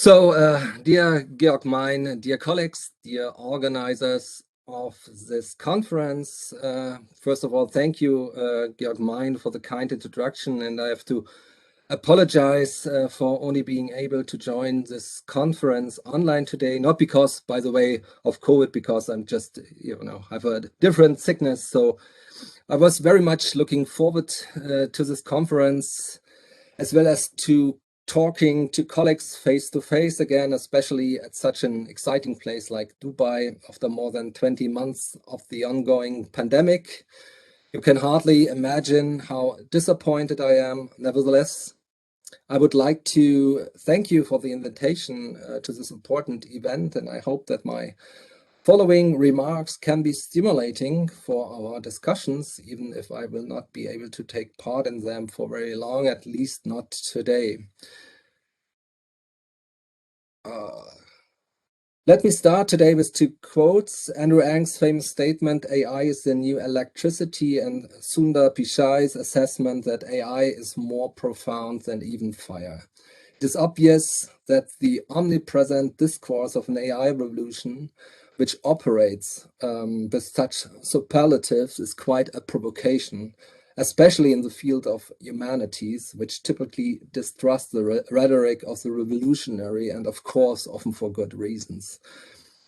Dear Georg Mein, dear colleagues, dear organizers of this conference, first of all, thank you, Georg Mein, for the kind introduction, and I have to apologize for only being able to join this conference online today, not because, by the way, of COVID, because I'm just, have a different sickness. So I was very much looking forward to this conference, as well as to talking to colleagues face to face again, especially at such an exciting place like Dubai after more than 20 months of the ongoing pandemic. You can hardly imagine how disappointed I am. Nevertheless, I would like to thank you for the invitation to this important event, and I hope that my following remarks can be stimulating for our discussions, even if I will not be able to take part in them for very long, at least not today. Let me start today with two quotes. Andrew Ng's famous statement, AI is the new electricity, and Sundar Pichai's assessment that AI is more profound than even fire. It is obvious that the omnipresent discourse of an AI revolution, which operates with such superlatives, is quite a provocation, especially in the field of humanities, which typically distrust the rhetoric of the revolutionary, and of course, often for good reasons.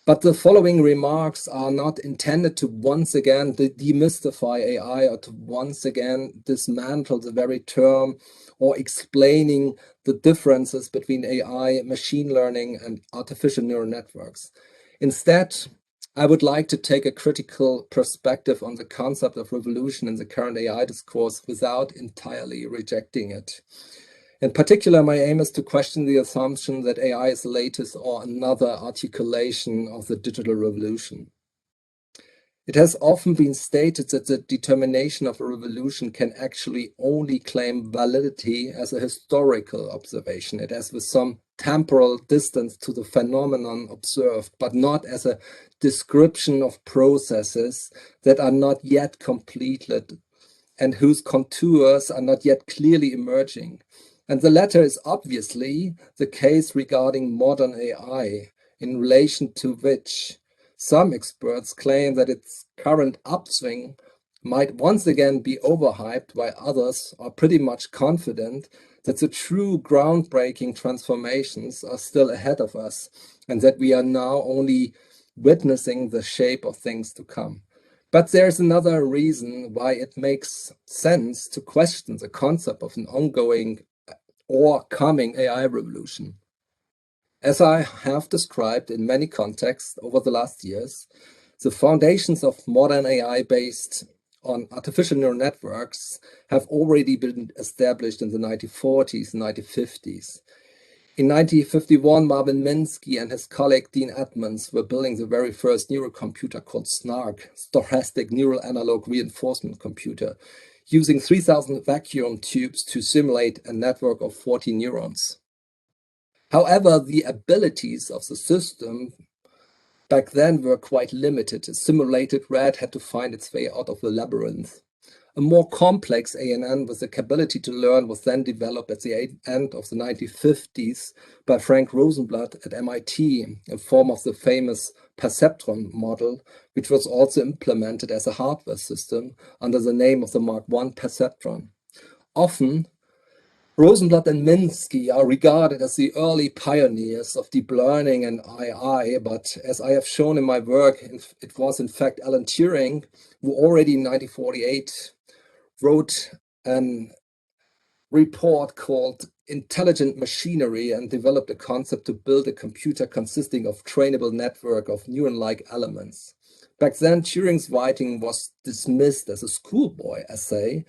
But the following remarks are not intended to once again demystify AI or to once again dismantle the very term or explaining the differences between AI, machine learning, and artificial neural networks. Instead, I would like to take a critical perspective on the concept of revolution in the current AI discourse without entirely rejecting it. In particular, my aim is to question the assumption that AI is the latest or another articulation of the digital revolution. It has often been stated that the determination of a revolution can actually only claim validity as a historical observation. It has with some temporal distance to the phenomenon observed, but not as a description of processes that are not yet completed and whose contours are not yet clearly emerging. And the latter is obviously the case regarding modern AI, in relation to which some experts claim that its current upswing might once again be overhyped, while others are pretty much confident that the true groundbreaking transformations are still ahead of us and that we are now only witnessing the shape of things to come. But there's another reason why it makes sense to question the concept of an ongoing or coming AI revolution. As I have described in many contexts over the last years, the foundations of modern AI based on artificial neural networks have already been established in the 1940s and 1950s. In 1951, Marvin Minsky and his colleague Dean Edmonds were building the very first neural computer called SNARC, Stochastic Neural Analog Reinforcement Computer, using 3,000 vacuum tubes to simulate a network of 40 neurons. However, the abilities of the system back then were quite limited. A simulated rat had to find its way out of the labyrinth. A more complex ANN with the capability to learn was then developed at the end of the 1950s by Frank Rosenblatt at MIT, in form of the famous Perceptron Model, which was also implemented as a hardware system under the name of the Mark I Perceptron. Often, Rosenblatt and Minsky are regarded as the early pioneers of deep learning and AI, but as I have shown in my work, it was in fact Alan Turing who already in 1948 wrote a report called Intelligent Machinery and developed a concept to build a computer consisting of trainable network of neuron-like elements. Back then, Turing's writing was dismissed as a schoolboy essay,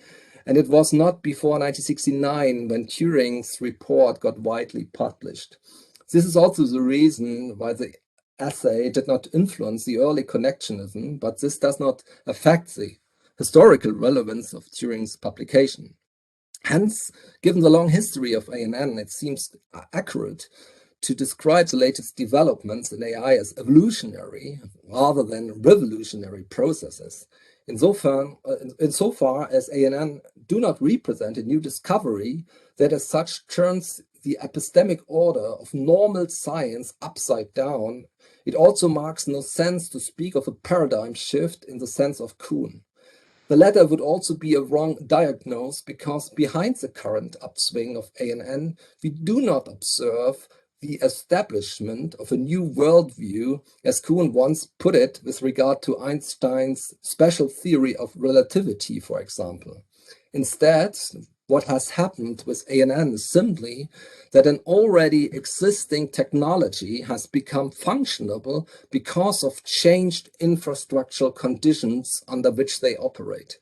and it was not before 1969 when Turing's report got widely published. This is also the reason why the essay did not influence the early connectionism, but this does not affect the historical relevance of Turing's publication. Hence, given the long history of ANN, it seems accurate to describe the latest developments in AI as evolutionary rather than revolutionary processes. Insofar as ANN do not represent a new discovery that as such turns the epistemic order of normal science upside down, it also makes no sense to speak of a paradigm shift in the sense of Kuhn. The latter would also be a wrong diagnosis because behind the current upswing of ANN, we do not observe the establishment of a new worldview, as Kuhn once put it with regard to Einstein's special theory of relativity, for example. Instead, what has happened with ANN is simply that an already existing technology has become functionable because of changed infrastructural conditions under which they operate.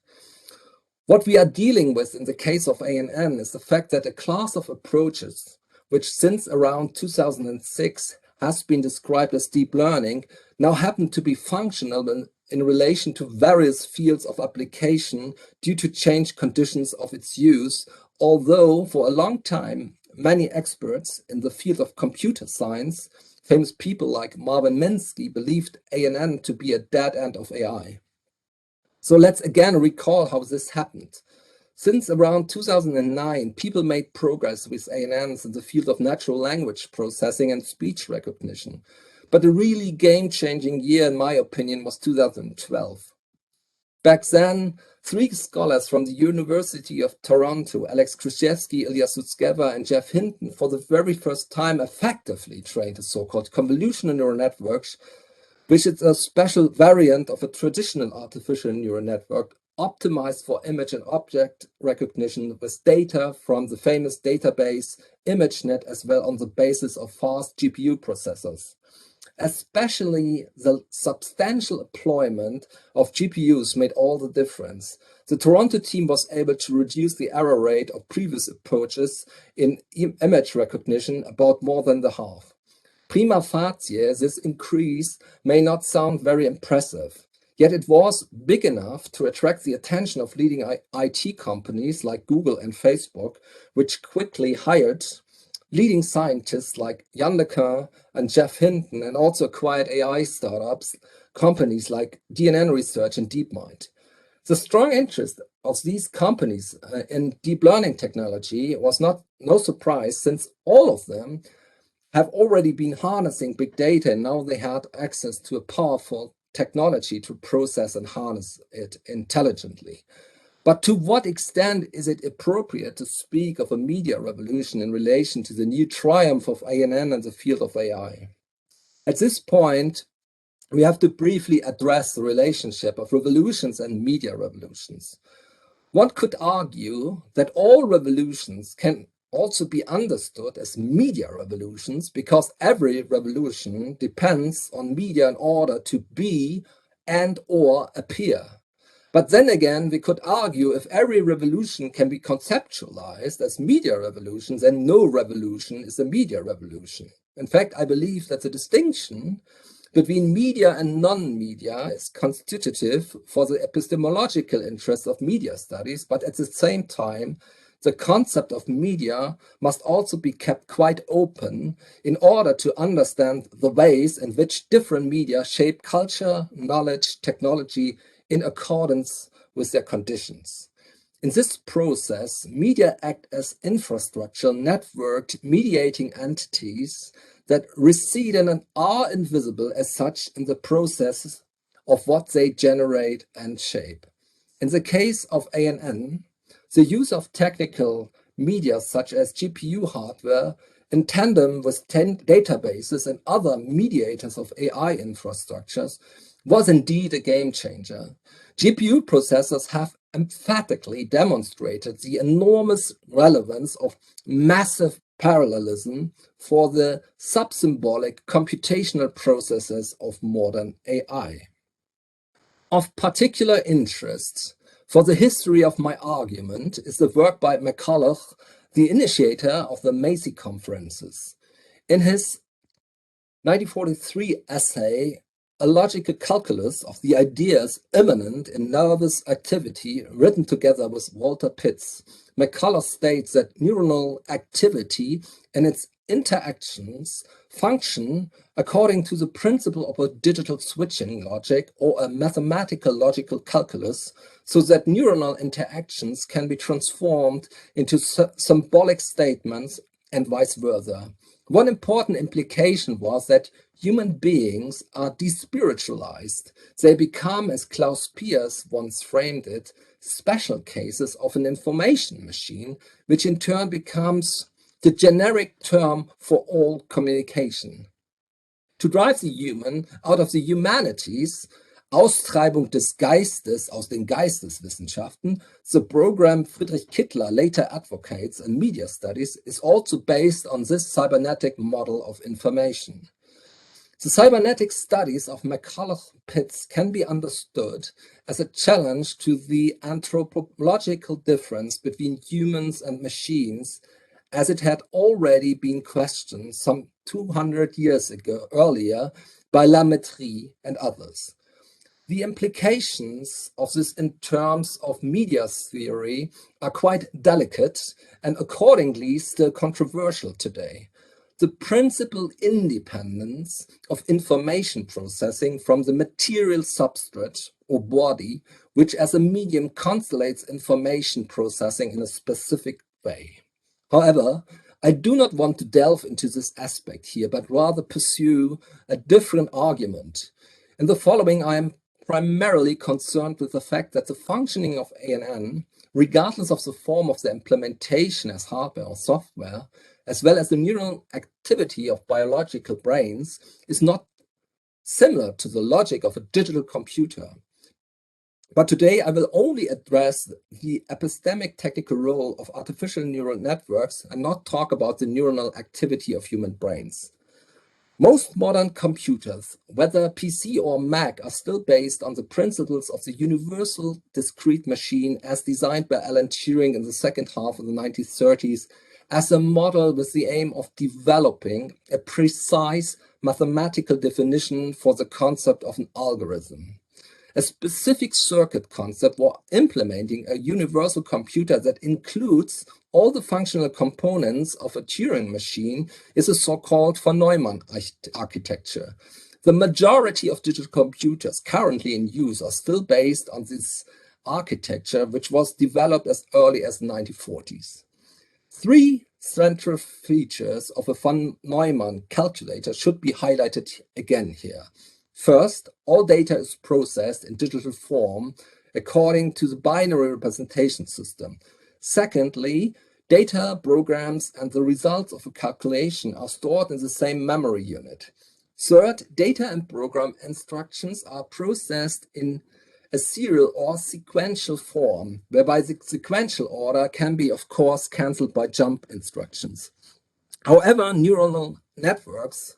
What we are dealing with in the case of ANN is the fact that a class of approaches, which since around 2006 has been described as deep learning, now happen to be functional in relation to various fields of application due to changed conditions of its use, although for a long time, many experts in the field of computer science, famous people like Marvin Minsky, believed ANN to be a dead end of AI. So let's again recall how this happened. Since around 2009, people made progress with ANNs in the field of natural language processing and speech recognition. But a really game-changing year, in my opinion, was 2012. Back then, 3 scholars from the University of Toronto, Alex Krzyzewski, Ilya Sutskever, and Jeff Hinton, for the very first time effectively trained a so-called convolutional neural networks, which is a special variant of a traditional artificial neural network optimized for image and object recognition with data from the famous database ImageNet, as well on the basis of fast GPU processors. Especially the substantial employment of GPUs made all the difference. The Toronto team was able to reduce the error rate of previous approaches in image recognition about more than the half. Prima facie, this increase may not sound very impressive, yet it was big enough to attract the attention of leading IT companies like Google and Facebook, which quickly hired leading scientists like Yann LeCun and Jeff Hinton, and also acquired AI startups, companies like DNN Research and DeepMind. The strong interest of these companies in deep learning technology was no surprise, since all of them have already been harnessing big data, and now they had access to a powerful technology to process and harness it intelligently. But to what extent is it appropriate to speak of a media revolution in relation to the new triumph of ANN in the field of AI? At this point, we have to briefly address the relationship of revolutions and media revolutions. One could argue that all revolutions can also be understood as media revolutions because every revolution depends on media in order to be and or appear. But then again, we could argue if every revolution can be conceptualized as media revolutions, then no revolution is a media revolution. In fact, I believe that the distinction between media and non-media is constitutive for the epistemological interest of media studies, but at the same time, the concept of media must also be kept quite open in order to understand the ways in which different media shape culture, knowledge, technology in accordance with their conditions. In this process, media act as infrastructure networked mediating entities that recede and are invisible as such in the process of what they generate and shape. In the case of ANN, the use of technical media such as GPU hardware in tandem with databases and other mediators of AI infrastructures was indeed a game changer. GPU processors have emphatically demonstrated the enormous relevance of massive parallelism for the subsymbolic computational processes of modern AI. Of particular interest for the history of my argument is the work by McCulloch, the initiator of the Macy conferences. In his 1943 essay, A Logical Calculus of the Ideas Immanent in Nervous Activity, written together with Walter Pitts, McCulloch states that neuronal activity and its interactions function according to the principle of a digital switching logic or a mathematical logical calculus, so that neuronal interactions can be transformed into symbolic statements and vice versa. One important implication was that human beings are despiritualized. They become, as Klaus Piers once framed it, special cases of an information machine, which in turn becomes the generic term for all communication. To drive the human out of the humanities, Austreibung des Geistes aus den Geisteswissenschaften, the program Friedrich Kittler later advocates in media studies, is also based on this cybernetic model of information. The cybernetic studies of McCulloch Pitts can be understood as a challenge to the anthropological difference between humans and machines, as it had already been questioned some 200 years earlier by La Mettrie and others. The implications of this in terms of media theory are quite delicate and accordingly still controversial today. The principal independence of information processing from the material substrate or body, which as a medium constellates information processing in a specific way. However, I do not want to delve into this aspect here, but rather pursue a different argument. In the following, I am primarily concerned with the fact that the functioning of ANN, regardless of the form of the implementation as hardware or software, as well as the neural activity of biological brains, is not similar to the logic of a digital computer. But today I will only address the epistemic technical role of artificial neural networks and not talk about the neuronal activity of human brains. Most modern computers, whether PC or Mac, are still based on the principles of the universal discrete machine as designed by Alan Turing in the second half of the 1930s as a model with the aim of developing a precise mathematical definition for the concept of an algorithm. A specific circuit concept for implementing a universal computer that includes all the functional components of a Turing machine is a so-called von Neumann architecture. The majority of digital computers currently in use are still based on this architecture, which was developed as early as the 1940s. Three central features of a von Neumann calculator should be highlighted again here. First, all data is processed in digital form according to the binary representation system. Secondly, data, programs, and the results of a calculation are stored in the same memory unit. Third, data and program instructions are processed in a serial or sequential form, whereby the sequential order can be, of course, cancelled by jump instructions. However, neuronal networks,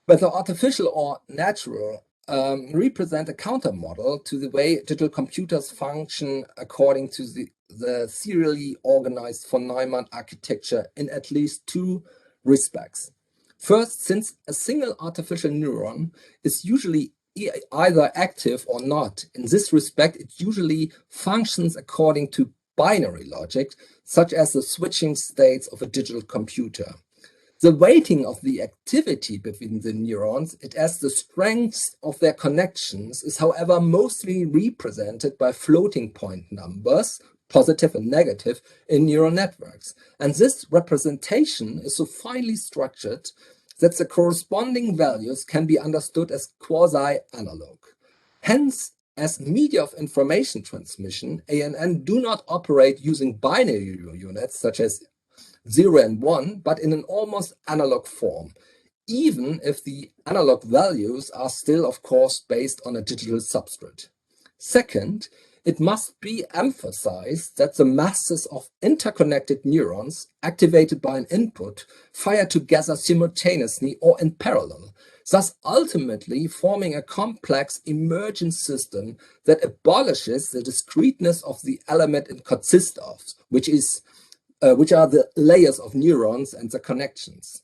whether artificial or natural, represent a counter model to the way digital computers function according to the serially organized von Neumann architecture in at least two respects. First, since a single artificial neuron is usually either active or not, in this respect, it usually functions according to binary logic, such as the switching states of a digital computer. The weighting of the activity between the neurons, as the strength of their connections, is however mostly represented by floating point numbers, positive and negative, in neural networks. And this representation is so finely structured that the corresponding values can be understood as quasi-analog. Hence, as media of information transmission, ANN do not operate using binary units such as 0 and 1, but in an almost analog form, even if the analog values are still, of course, based on a digital substrate. Second, it must be emphasized that the masses of interconnected neurons activated by an input fire together simultaneously or in parallel, thus ultimately forming a complex emergent system that abolishes the discreteness of the element it consists of, which are the layers of neurons and the connections.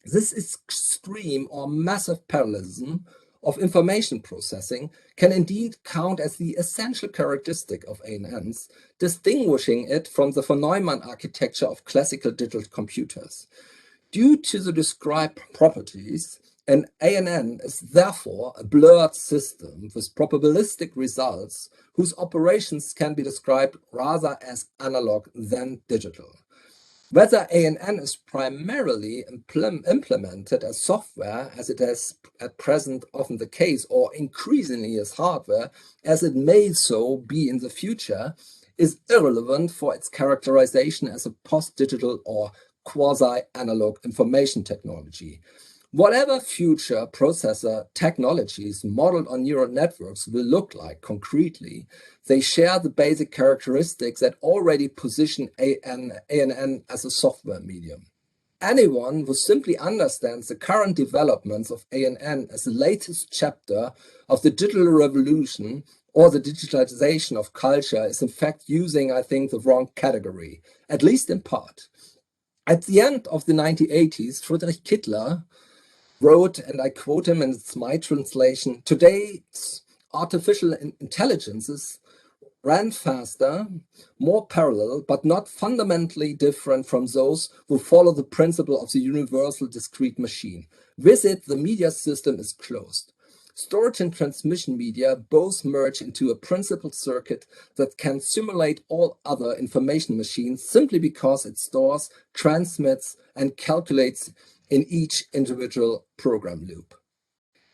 This extreme or massive parallelism of information processing can indeed count as the essential characteristic of ANNs, distinguishing it from the von Neumann architecture of classical digital computers. Due to the described properties, an ANN is therefore a blurred system with probabilistic results whose operations can be described rather as analog than digital. Whether ANN is primarily implemented as software, as it is at present often the case, or increasingly as hardware, as it may so be in the future, is irrelevant for its characterization as a post-digital or quasi-analog information technology. Whatever future processor technologies modeled on neural networks will look like concretely, they share the basic characteristics that already position ANN as a software medium. Anyone who simply understands the current developments of ANN as the latest chapter of the digital revolution or the digitalization of culture is in fact using, I think, the wrong category, at least in part. At the end of the 1980s, Friedrich Kittler wrote, and I quote him, and it's my translation, "Today's artificial intelligences ran faster, more parallel, but not fundamentally different from those who follow the principle of the universal discrete machine. With it, the media system is closed. Storage and transmission media both merge into a principal circuit that can simulate all other information machines simply because it stores, transmits, and calculates in each individual program loop."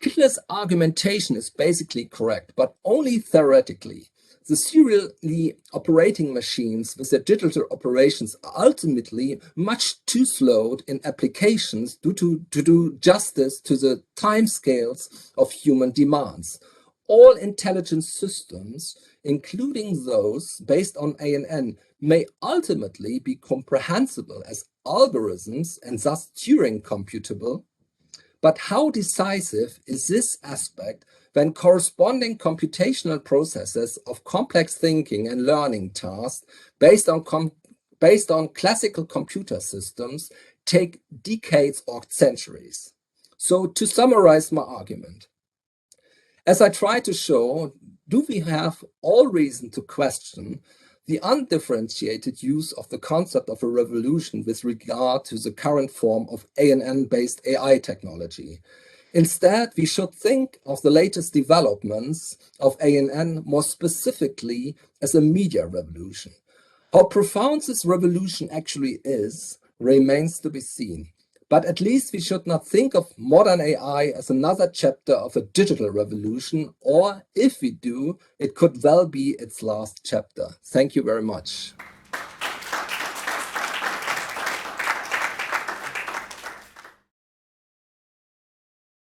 Kittler's argumentation is basically correct, but only theoretically. The serially operating machines with their digital operations are ultimately much too slow in applications to do justice to the timescales of human demands. All intelligent systems, including those based on ANN, may ultimately be comprehensible as algorithms and thus Turing computable. But how decisive is this aspect when corresponding computational processes of complex thinking and learning tasks based on classical computer systems take decades or centuries? So to summarize my argument, as I try to show, do we have all reason to question the undifferentiated use of the concept of a revolution with regard to the current form of ANN-based AI technology? Instead, we should think of the latest developments of ANN more specifically as a media revolution. How profound this revolution actually is remains to be seen. But at least we should not think of modern AI as another chapter of a digital revolution, or if we do, it could well be its last chapter. Thank you very much.